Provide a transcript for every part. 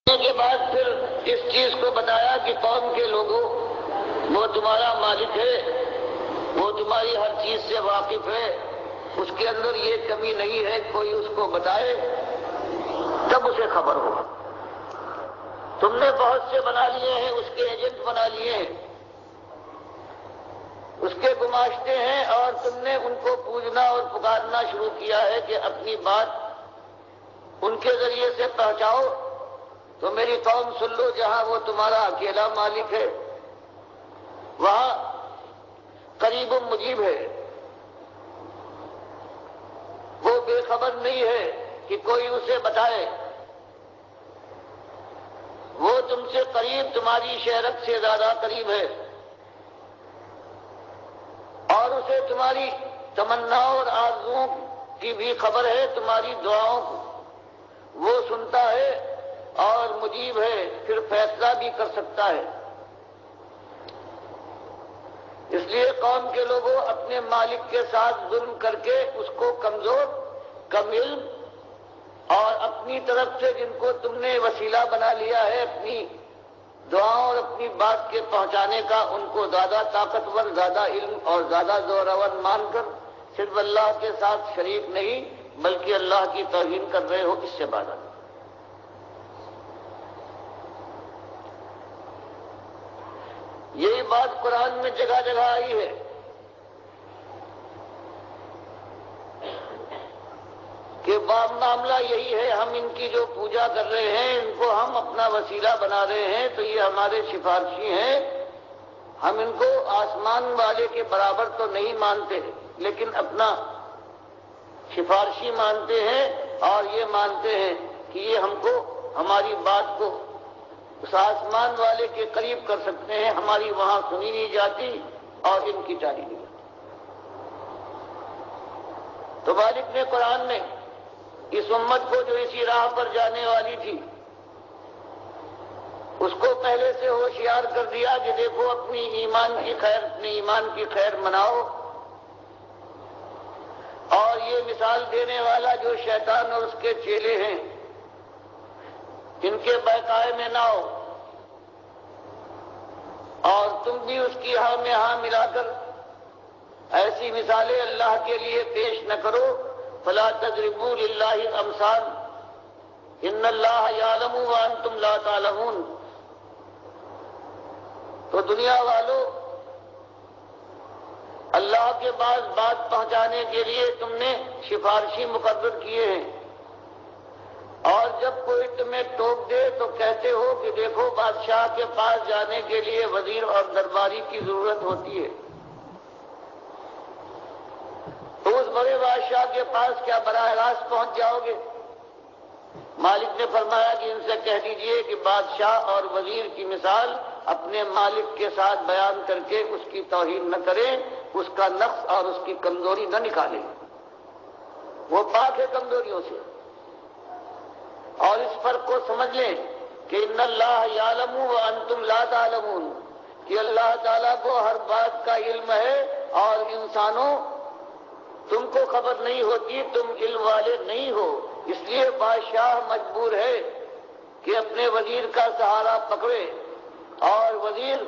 کے بعد پھر اس چیز کو بتایا کہ قوم کے لوگوں، وہ تمہارا مالک ہے، وہ تمہاری ہر چیز سے واقف ہے، اس کے اندر یہ کمی نہیں ہے، کوئی اس کو بتائے تب اسے خبر ہو۔ تم نے بہت سے بنا لیے ہیں، اس کے ایجنٹ بنا لیے ہیں، اس کے گماشتے ہیں، اور تم نے ان کو پوجنا اور پکارنا شروع کیا ہے کہ اپنی بات ان کے ذریعے سے پہنچاؤ۔ تو میری قوم سن لو، جہاں وہ تمہارا اکیلا مالک ہے وہاں قریب مجیب ہے، وہ بے خبر نہیں ہے کہ کوئی اسے بتائے، وہ تم سے قریب، تمہاری شہرت سے زیادہ قریب ہے، اور اسے تمہاری تمناؤں اور آرزوؤں کی بھی خبر ہے، تمہاری دعاؤں کو وہ سنتا ہے اور مجیب ہے، پھر فیصلہ بھی کر سکتا ہے۔ اس لیے قوم کے لوگوں، اپنے مالک کے ساتھ ظلم کر کے اس کو کمزور، کم علم، اور اپنی طرف سے جن کو تم نے وسیلہ بنا لیا ہے اپنی دعاؤں اور اپنی بات کے پہنچانے کا، ان کو زیادہ طاقتور، زیادہ علم اور زیادہ زورآور مان کر صرف اللہ کے ساتھ شریک نہیں بلکہ اللہ کی توہین کر رہے ہو، اس سے باز آ۔ یہی بات قرآن میں جگہ جگہ آئی ہے کہ معاملہ یہی ہے، ہم ان کی جو پوجا کر رہے ہیں، ان کو ہم اپنا وسیلہ بنا رہے ہیں، تو یہ ہمارے سفارشی ہیں، ہم ان کو آسمان والے کے برابر تو نہیں مانتے لیکن اپنا سفارشی مانتے ہیں، اور یہ مانتے ہیں کہ یہ ہم کو، ہماری بات کو اس آسمان والے کے قریب کر سکتے ہیں، ہماری وہاں سنی نہیں جاتی اور ان کی ٹالی نہیں جاتی۔ تو مالک نے قرآن میں اس امت کو جو اسی راہ پر جانے والی تھی اس کو پہلے سے ہوشیار کر دیا کہ دیکھو، اپنے ایمان کی خیر مناؤ، اور یہ مثال دینے والا جو شیطان اور اس کے چیلے ہیں ان کے بہکائے میں نہ ہو، اور تم بھی اس کی ہاں میں ہاں ملا کر ایسی مثالیں اللہ کے لیے پیش نہ کرو۔ فلا تضربوا للہ الامثال ان اللہ یعلم وانتم لا تعلمون۔ تو دنیا والوں، اللہ کے پاس بات پہنچانے کے لیے تم نے سفارشی مقرر کیے ہیں، اور جب کوئی تمہیں ٹوک دے تو کہتے ہو کہ دیکھو، بادشاہ کے پاس جانے کے لیے وزیر اور درباری کی ضرورت ہوتی ہے، تو اس بڑے بادشاہ کے پاس کیا براہ راست پہنچ جاؤ گے؟ مالک نے فرمایا کہ ان سے کہہ دیجئے کہ بادشاہ اور وزیر کی مثال اپنے مالک کے ساتھ بیان کر کے اس کی توہین نہ کریں، اس کا نقص اور اس کی کمزوری نہ نکالیں، وہ پاک ہے کمزوریوں سے۔ اور اس فرق کو سمجھ لیں کہ ان اللہ یعلم وانتم لا تعلمون، کہ اللہ تعالیٰ کو ہر بات کا علم ہے، اور انسانوں تم کو خبر نہیں ہوتی، تم علم والے نہیں ہو، اس لیے بادشاہ مجبور ہے کہ اپنے وزیر کا سہارا پکڑے، اور وزیر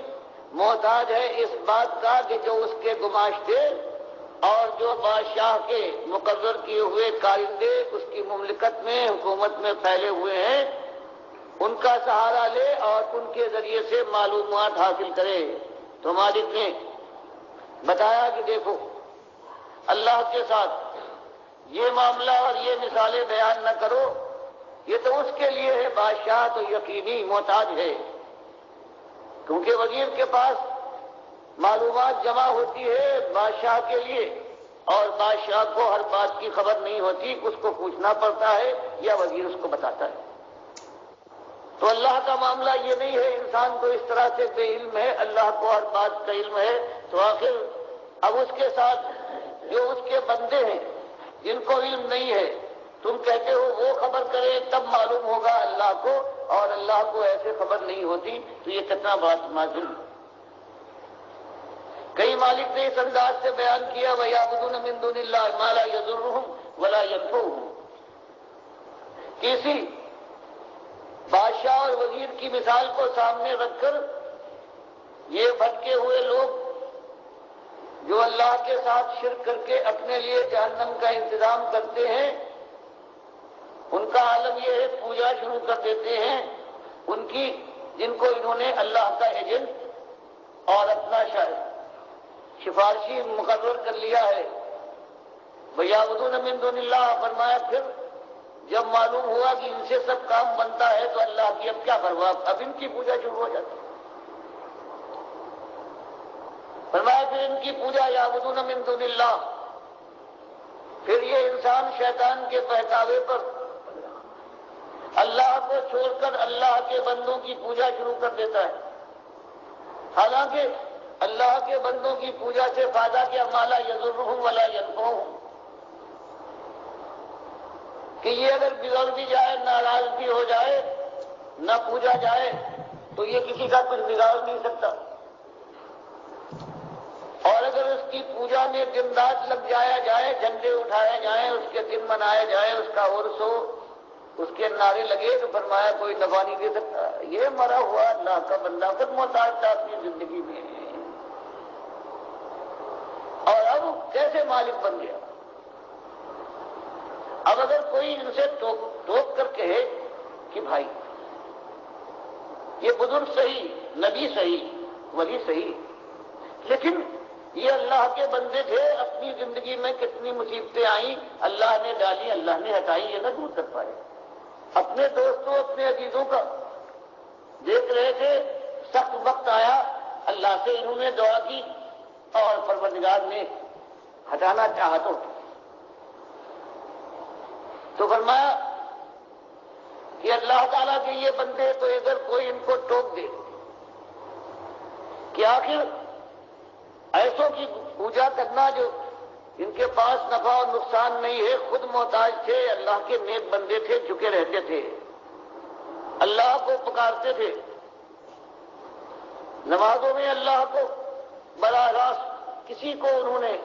محتاج ہے اس بات کا کہ جو اس کے گماشتے اور جو بادشاہ کے مقرر کیے ہوئے کارندے اس کی مملکت میں، حکومت میں پھیلے ہوئے ہیں، ان کا سہارا لے اور ان کے ذریعے سے معلومات حاصل کرے۔ تو مالک نے بتایا کہ دیکھو، اللہ کے ساتھ یہ معاملہ اور یہ مثالیں بیان نہ کرو، یہ تو اس کے لیے ہے، بادشاہ تو یقینی محتاج ہے، کیونکہ وزیر کے پاس معلومات جمع ہوتی ہے بادشاہ کے لیے، اور بادشاہ کو ہر بات کی خبر نہیں ہوتی، اس کو پوچھنا پڑتا ہے یا وزیر اس کو بتاتا ہے۔ تو اللہ کا معاملہ یہ نہیں ہے انسان کو اس طرح سے بے علم ہے، اللہ کو ہر بات کا علم ہے۔ تو آخر اب اس کے ساتھ جو اس کے بندے ہیں جن کو علم نہیں ہے، تم کہتے ہو وہ خبر کرے تب معلوم ہوگا اللہ کو، اور اللہ کو ایسے خبر نہیں ہوتی، تو یہ کتنا بات معذور۔ کئی مالک نے اس انداز سے بیان کیا وَيَعْبُدُونَ مِن دُونِ اللَّهِ مَا لَا يَضُرُّهُمْ وَلَا يَنفَعُهُمْ، کسی بادشاہ اور وزیر کی مثال کو سامنے رکھ کر یہ بھٹکے ہوئے لوگ جو اللہ کے ساتھ شرک کر کے اپنے لیے جہنم کا انتظام کرتے ہیں، ان کا عالم یہ ہے پوجا شروع کر دیتے ہیں ان کی جن کو انہوں نے اللہ کا ایجنٹ اور اپنا سفارشی مقرر کر لیا ہے۔ وَيَعْبُدُونَ مِن دُونِ اللَّهِ، فرمایا پھر جب معلوم ہوا کہ ان سے سب کام بنتا ہے تو اللہ کی اب کیا پرواہ، اب ان کی پوجا شروع ہو جاتی ہے۔ فرمایا پھر ان کی پوجا یعبدون من دون اللہ، پھر یہ انسان شیطان کے بہکاوے پر اللہ کو چھوڑ کر اللہ کے بندوں کی پوجا شروع کر دیتا ہے، حالانکہ اللہ کے بندوں کی پوجا سے فائدہ کیا، مالا یضرہم ولا ینفعہم، کہ یہ اگر بگڑ بھی جائے، ناراض بھی ہو جائے، نہ پوجا جائے تو یہ کسی کا کچھ بگاڑ نہیں سکتا، اور اگر اس کی پوجا میں دن رات لگ جایا جائے، جھنڈے اٹھائے جائیں، اس کے دن منایا جائے، اس کا عرس ہو، اس کے نعرے لگے، تو فرمایا کوئی نفع نہیں دے سکتا۔ یہ مرا ہوا اللہ کا بندہ خود محتاج تھا اپنی زندگی میں، اور اب کیسے مالک بن گیا۔ اب اگر کوئی ان سے ٹوک کر کہے کہ بھائی یہ بزرگ صحیح، نبی صحیح، ولی صحیح، لیکن یہ اللہ کے بندے تھے، اپنی زندگی میں کتنی مصیبتیں آئیں، اللہ نے ڈالی، اللہ نے ہٹائی، یہ نہ دور کر پائے۔ اپنے دوستوں، اپنے عزیزوں کا دیکھ رہے تھے، سخت وقت آیا، اللہ سے انہوں نے دعا کی اور پروردگار نے ہٹانا چاہا تو فرمایا کہ اللہ تعالیٰ کے یہ بندے تو اگر کوئی ان کو ٹوک دے کہ آخر ایسوں کی پوجا کرنا جو ان کے پاس نفع اور نقصان نہیں ہے، خود محتاج تھے، اللہ کے نیک بندے تھے، جھکے رہتے تھے، اللہ کو پکارتے تھے، نمازوں میں اللہ کو براہ راست کسی کو انہوں نے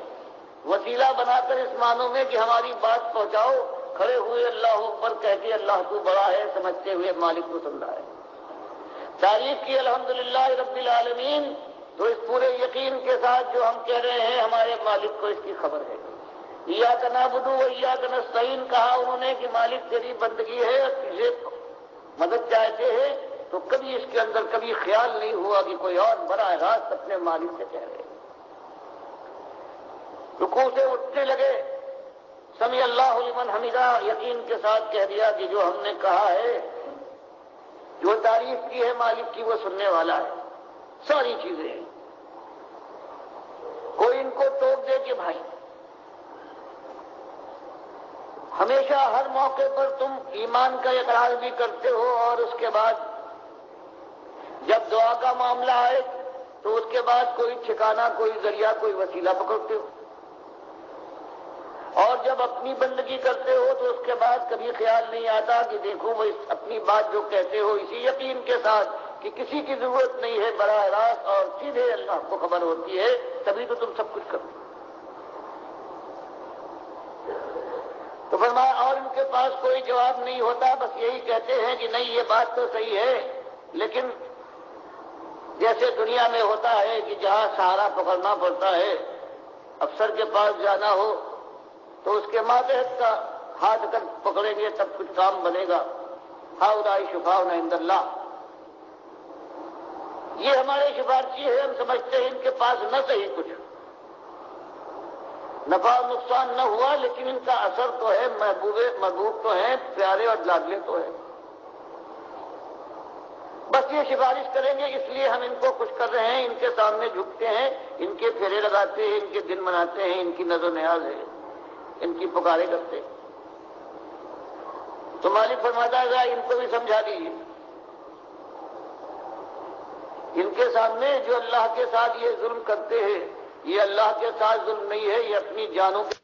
وسیلہ بنا کر اس معنوں میں کہ ہماری بات پہنچاؤ، کھڑے ہوئے اللہ اکبر کہہ کے اللہ تو بڑا ہے سمجھتے ہوئے مالک کو سمجھا ہے، تعریف کی الحمدللہ رب العالمین۔ تو اس پورے یقین کے ساتھ جو ہم کہہ رہے ہیں ہمارے مالک کو اس کی خبر ہے۔ ایاک نعبد و ایاک نستعین کہا انہوں نے کہ مالک تیری بندگی ہے اور تجھے مدد چاہتے ہیں، تو کبھی اس کے اندر کبھی خیال نہیں ہوا کہ کوئی اور براہ راست اپنے مالک سے کہہ رہے۔ رکوع سے اٹھنے لگے، سمع اللہ لمن حمدہ، یقین کے ساتھ کہہ دیا کہ جو ہم نے کہا ہے، جو تعریف کی ہے مالک کی، وہ سننے والا ہے، ساری چیزیں ہیں۔ کوئی ان کو ٹوک دے کہ بھائی ہمیشہ ہر موقع پر تم ایمان کا اقرار بھی کرتے ہو، اور اس کے بعد جب دعا کا معاملہ آئے تو اس کے بعد کوئی ٹھکانہ، کوئی ذریعہ، کوئی وسیلہ پکڑتے ہو، اور جب اپنی بندگی کرتے ہو تو اس کے بعد کبھی خیال نہیں آتا کہ دیکھو وہ اپنی بات جو کہتے ہو اسی یقین کے ساتھ کہ کسی کی ضرورت نہیں ہے، براہ راست اور سیدھے اللہ کو خبر ہوتی ہے، تبھی تو تم سب کچھ کرو۔ تو فرمایا اور ان کے پاس کوئی جواب نہیں ہوتا، بس یہی کہتے ہیں کہ نہیں یہ بات تو صحیح ہے، لیکن جیسے دنیا میں ہوتا ہے کہ جہاں سہارا پکڑنا پڑتا ہے، افسر کے پاس جانا ہو تو اس کے ماتحت کا ہاتھ اگر پکڑیں گے تب کچھ کام بنے گا۔ ہؤلاء شفاؤنا عند اللہ، یہ ہمارے سفارشی ہے، ہم سمجھتے ہیں ان کے پاس نہ صحیح کچھ نفع اور نقصان نہ ہوا، لیکن ان کا اثر تو ہے، محبوب تو ہیں، پیارے اور لاڈلے تو ہیں، بس یہ سفارش کریں گے اس لیے ہم ان کو خوش کر رہے ہیں، ان کے سامنے جھکتے ہیں، ان کے پھیرے لگاتے ہیں، ان کے دن مناتے ہیں، ان کی نظر و نیاز ہے، ان کی پکارے کرتے۔ تو مالک فرماتا ہے ان کو بھی سمجھا دیجیے، ان کے سامنے جو اللہ کے ساتھ یہ ظلم کرتے ہیں، یہ اللہ کے ساتھ ظلم نہیں ہے، یہ اپنی جانوں کے